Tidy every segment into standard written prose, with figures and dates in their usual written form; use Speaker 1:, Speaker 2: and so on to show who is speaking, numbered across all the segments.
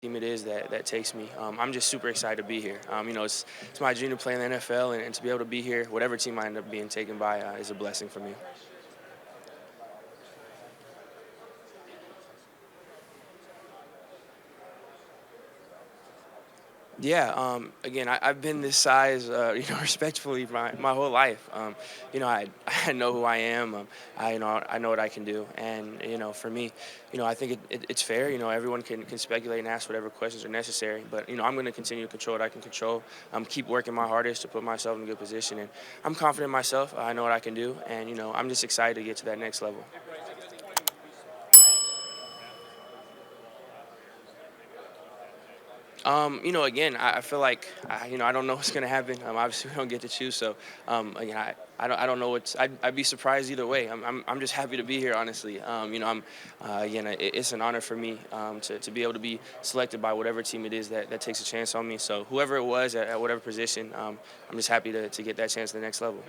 Speaker 1: team it is that takes me. I'm just super excited to be here. It's my dream to play in the NFL, and to be able to be here, whatever team I end up being taken by, is a blessing for me. Yeah. Again, I've been this size, respectfully my whole life. I know who I am. I know what I can do, and for me, I think it's fair. Everyone can speculate and ask whatever questions are necessary, but I'm going to continue to control what I can control. Keep working my hardest to put myself in a good position, and I'm confident in myself. I know what I can do, and I'm just excited to get to that next level. Again, I feel like I don't know what's gonna happen. Obviously, we don't get to choose, so again, I don't know what's. I'd be surprised either way. I'm just happy to be here, honestly. Again, it's an honor for me to be able to be selected by whatever team it is that takes a chance on me. So whoever it was at whatever position, I'm just happy to get that chance to the next level.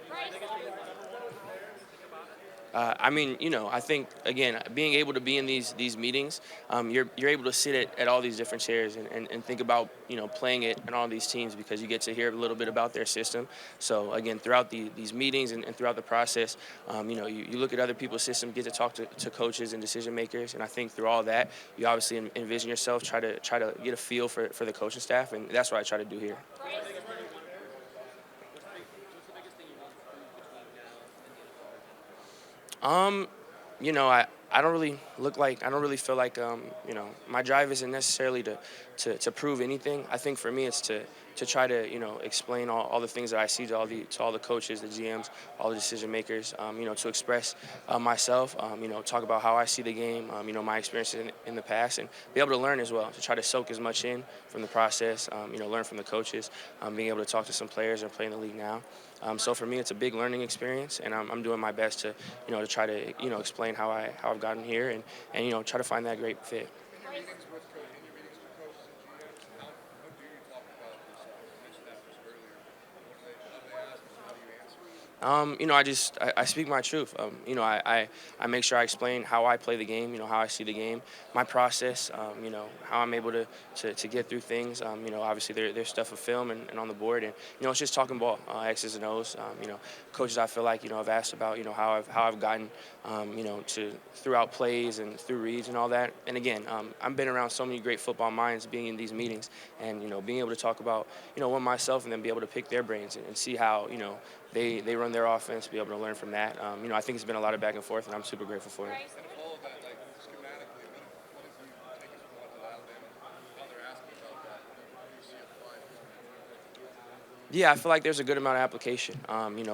Speaker 1: I think again, being able to be in these meetings, you're able to sit at all these different chairs and think about playing it in all these teams because you get to hear a little bit about their system. So again, throughout these meetings and throughout the process, you look at other people's system, get to talk to coaches and decision makers, and I think through all that, you obviously envision yourself, try to get a feel for the coaching staff, and that's what I try to do here. Um, I don't really I don't really feel like my drive isn't necessarily to prove anything. I think for me it's to try to explain all the things that I see to all the coaches, the GMs, all the decision makers. To express myself. Talk about how I see the game. My experiences in the past, and be able to learn as well. To try to soak as much in from the process. Learn from the coaches. Being able to talk to some players that are playing the league now. So for me, it's a big learning experience, and I'm doing my best to try to explain how I've gotten here, and try to find that great fit. I speak my truth. I make sure I explain how I play the game. How I see the game, my process. How I'm able to get through things. Obviously there's stuff of film and on the board, and it's just talking ball, X's and O's. Coaches I feel like have asked about how I've gotten to throughout plays and through reads and all that. And again, I've been around so many great football minds being in these meetings, and being able to talk about one myself and then be able to pick their brains and see how they run their offense, be able to learn from that. I think it's been a lot of back and forth, and I'm super grateful for it. Yeah, I feel like there's a good amount of application.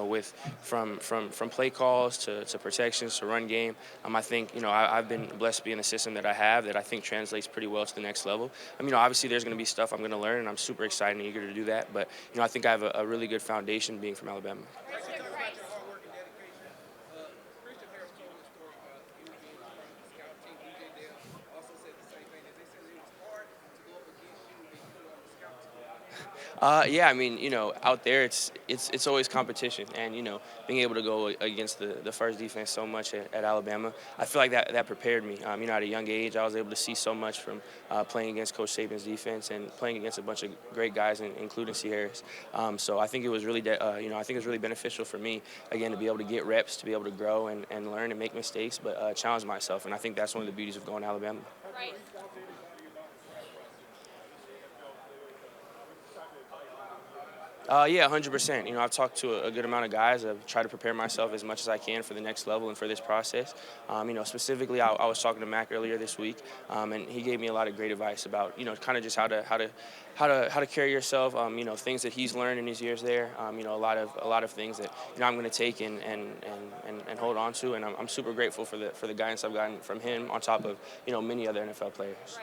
Speaker 1: With from play calls to protections to run game. I think I've been blessed to be in the system that I have that I think translates pretty well to the next level. Obviously there's going to be stuff I'm going to learn, and I'm super excited and eager to do that. But I think I have a really good foundation being from Alabama. Yeah, out there it's always competition, and being able to go against the first defense so much at Alabama, I feel like that prepared me. At a young age, I was able to see so much from playing against Coach Saban's defense and playing against a bunch of great guys, including C. Harris. So I think it was really, I think it was really beneficial for me again to be able to get reps, to be able to grow and learn and make mistakes, but challenge myself, and I think that's one of the beauties of going to Alabama. Yeah, 100%. I've talked to a good amount of guys. I've tried to prepare myself as much as I can for the next level and for this process. Specifically, I was talking to Mac earlier this week, and he gave me a lot of great advice about, kind of just how to carry yourself. Things that he's learned in his years there. A lot of things that I'm going to take and hold on to, and I'm super grateful for the guidance I've gotten from him on top of many other NFL players.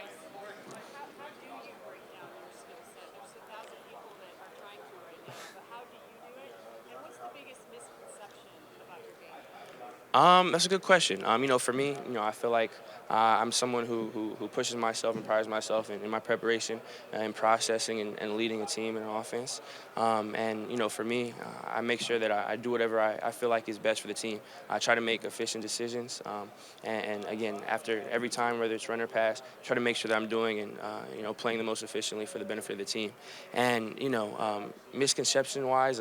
Speaker 1: That's a good question. For me, I feel like I'm someone who pushes myself and prides myself in my preparation and processing and leading a team and an offense. And for me, I make sure that I do whatever I feel like is best for the team. I try to make efficient decisions. And again, after every time, whether it's run or pass, try to make sure that I'm doing and playing the most efficiently for the benefit of the team. And misconception wise.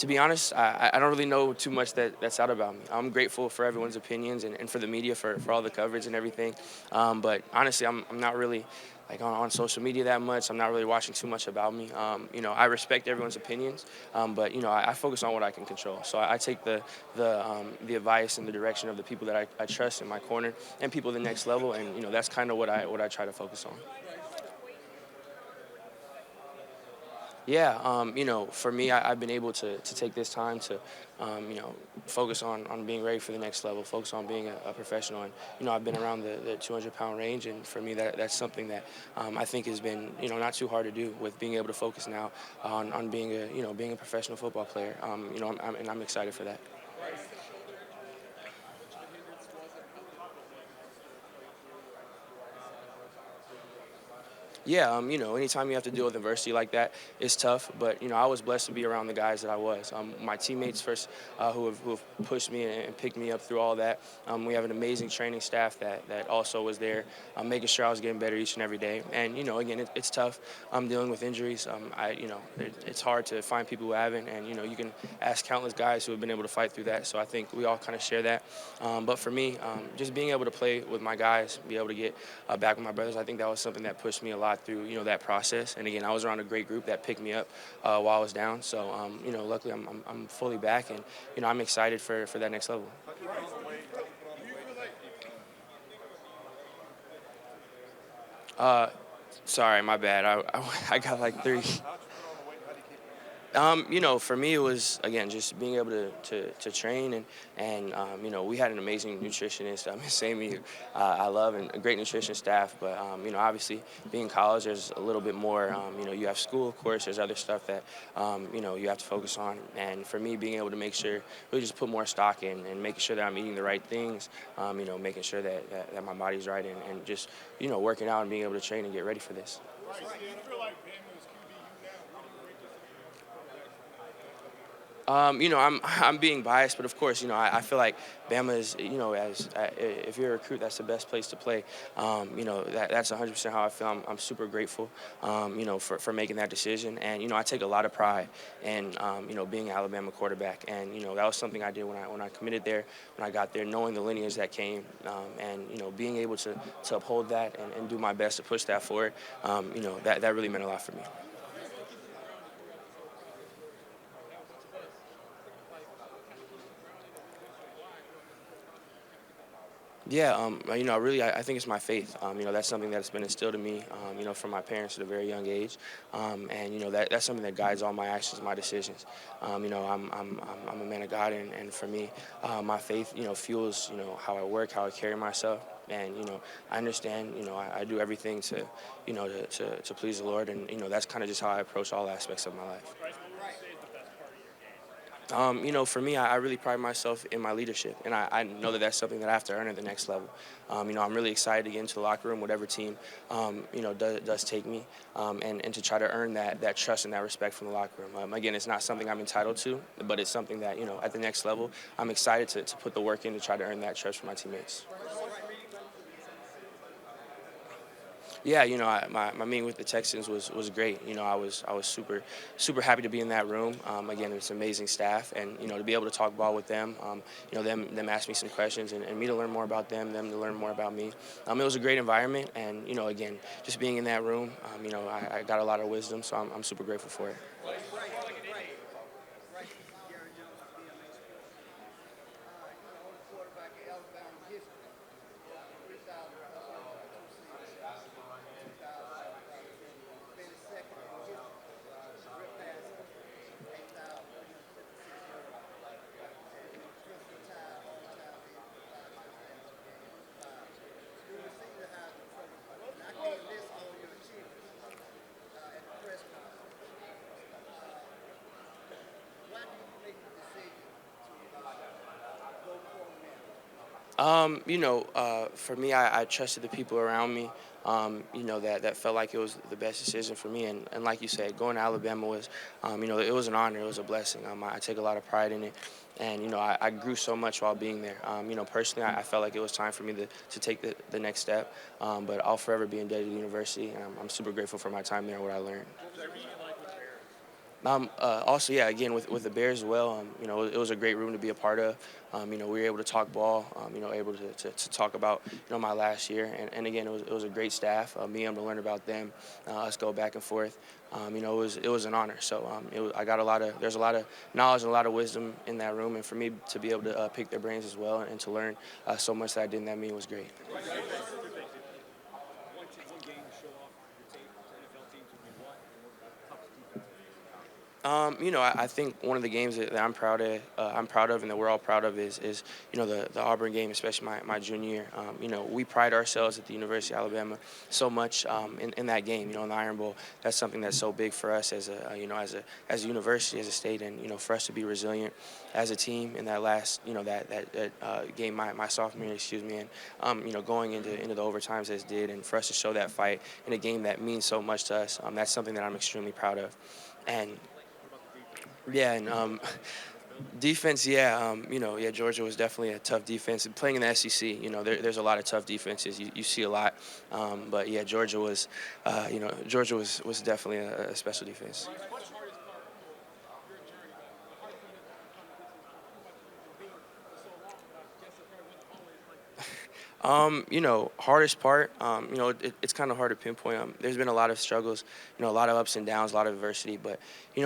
Speaker 1: To be honest, I don't really know too much that's out about me. I'm grateful for everyone's opinions and for the media for all the coverage and everything. But honestly, I'm not really like on social media that much. I'm not really watching too much about me. I respect everyone's opinions, but I focus on what I can control. So I take the advice and the direction of the people that I trust in my corner and people at the next level, and that's kind of what I try to focus on. Yeah, for me, I've been able to take this time to, focus on being ready for the next level, focus on being a professional. And, I've been around the 200-pound range, and for me, that's something that I think has been, not too hard to do with being able to focus now on being being a professional football player. And I'm excited for that. Yeah, anytime you have to deal with adversity like that, it's tough. But I was blessed to be around the guys that I was. My teammates first, who have pushed me and picked me up through all that. We have an amazing training staff that also was there, making sure I was getting better each and every day. And again, it's tough. I'm dealing with injuries. It's hard to find people who haven't. And you can ask countless guys who have been able to fight through that. So I think we all kind of share that. But for me, just being able to play with my guys, be able to get back with my brothers, I think that was something that pushed me a lot through that process. And again, I was around a great group that picked me up while I was down. So luckily I'm fully back, and I'm excited for that next level. Uh, Sorry, my bad. I got like three. For me, it was again just being able to train and we had an amazing nutritionist, Miss Amy, who I love, and a great nutrition staff. But obviously being in college, there's a little bit more. You have school, of course. There's other stuff that you have to focus on. And for me, being able to make sure really just put more stock in and making sure that I'm eating the right things. Making sure that my body's right and just working out and being able to train and get ready for this. I'm being biased, but of course, I feel like Bama is, as if you're a recruit, that's the best place to play. That's 100% how I feel. I'm super grateful, for making that decision, and I take a lot of pride in, being an Alabama quarterback, and that was something I did when I committed there, when I got there, knowing the lineage that came, and being able to uphold that and do my best to push that forward. That really meant a lot for me. Yeah, really, I think it's my faith. That's something that's been instilled in me, from my parents at a very young age, and that's something that guides all my actions, my decisions. I'm a man of God, and for me, my faith, fuels, how I work, how I carry myself, and I understand, I do everything to, to please the Lord, and that's kind of just how I approach all aspects of my life. For me, I really pride myself in my leadership, and I know that that's something that I have to earn at the next level. I'm really excited to get into the locker room, whatever team, does take me, and to try to earn that trust and that respect from the locker room. Again, it's not something I'm entitled to, but it's something that, at the next level, I'm excited to put the work in to try to earn that trust from my teammates. Yeah, my meeting with the Texans was great. I was super happy to be in that room. Again, it's amazing staff, and to be able to talk ball with them. Them ask me some questions, and me to learn more about them to learn more about me. It was a great environment, and again, just being in that room, I got a lot of wisdom, so I'm super grateful for it. For me, I trusted the people around me. That felt like it was the best decision for me. And like you said, going to Alabama was, it was an honor. It was a blessing. I take a lot of pride in it. And, I grew so much while being there. Personally, I felt like it was time for me to take the next step. But I'll forever be indebted to the university. And I'm super grateful for my time there and what I learned. Also, yeah, again with the Bears as well. It was a great room to be a part of. We were able to talk ball. Able to talk about my last year, and again it was a great staff. Being able to learn about them, us go back and forth. It was an honor. So I got there's a lot of knowledge and a lot of wisdom in that room, and for me to be able to pick their brains as well and to learn so much that I did in that meeting was great. I think one of the games that I'm proud of, and that we're all proud of is the Auburn game, especially my junior year. We pride ourselves at the University of Alabama so much in that game. In the Iron Bowl, that's something that's so big for us as a university, as a state, and for us to be resilient as a team in that last that game my sophomore year, excuse me, and going into the overtimes as did, and for us to show that fight in a game that means so much to us, that's something that I'm extremely proud of. And yeah, and defense, yeah, yeah, Georgia was definitely a tough defense. And playing in the SEC, there's a lot of tough defenses. You see a lot, but yeah, Georgia was definitely a special defense. Hardest part, it's kind of hard to pinpoint. There's been a lot of struggles, a lot of ups and downs, a lot of adversity. But,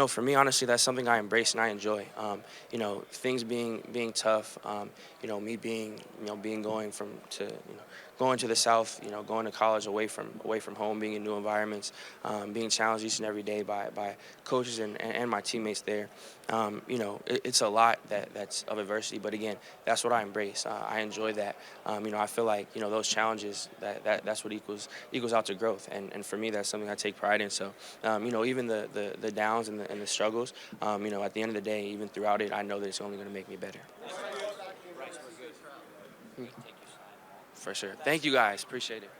Speaker 1: for me, honestly, that's something I embrace and I enjoy. Things being tough, me being going going to the South, going to college away from home, being in new environments, being challenged each and every day by coaches and my teammates there. It's a lot that's of adversity. But again, that's what I embrace. I enjoy that. I feel like those challenges that's what equals out to growth, and for me that's something I take pride in. So even the downs and the struggles, at the end of the day, even throughout it, I know that it's only going to make me better. For sure. Thank you guys. Appreciate it.